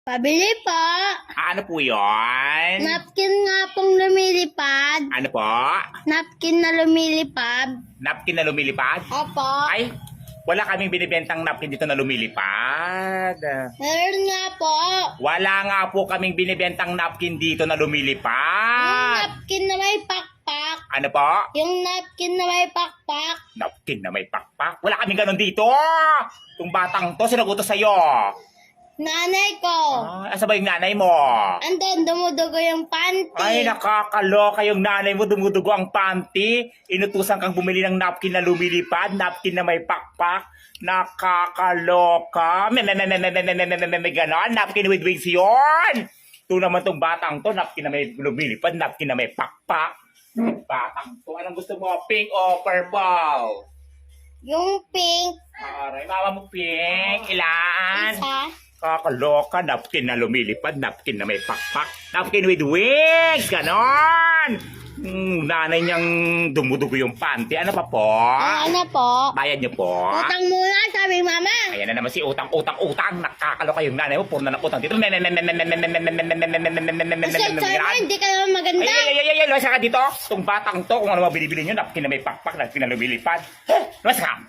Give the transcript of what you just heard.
Pabili po. Ano po yun? Napkin nga pong lumilipad. Ano po? Napkin na lumilipad. Napkin na lumilipad? Opo. Ay, wala kaming binibentang napkin dito na lumilipad. Meron nga po. Wala nga po kaming binibentang napkin dito na Yung lumilipad. napkin na may pakpak. Ano po? Yung napkin na may pakpak. Napkin na may pakpak? Wala kaming ganun dito. Itong batang to, sinagutos sa'yo. Nanay ko. Asa ba yung nanay mo? Andun, dumudugo yung panty. Ay, nakakaloka yung nanay mo, dumudugo ang panty. Inutusan kang bumili ng napkin na lumilipad, napkin na may pakpak. Nakakaloka. May ganon, napkin with wings yun. Ito naman tong batang to, napkin na may lumilipad, napkin na may pakpak. Batang to, anong gusto mo? Pink o purple? Yung pink. Aray, mama mo pink. Ilan? Isa. Kakaloka, napkin na lumilipad, napkin na may pakpak, napkin with wings, ganon! Nanay niyang dumudugo yung panty. Ano pa po? Ano po? Bayad niyo po? Utang muna, sabi mama. Ayan na naman si utang. Nakakaloka yung nanay mo, puro na ng utang dito. Kasi sir, hindi ka naman maganda. Ay, luwas ka dito. Itong batang to, kung ano mga binibili niyo, napkin na may pakpak, napkin na lumilipad. Luwas ka!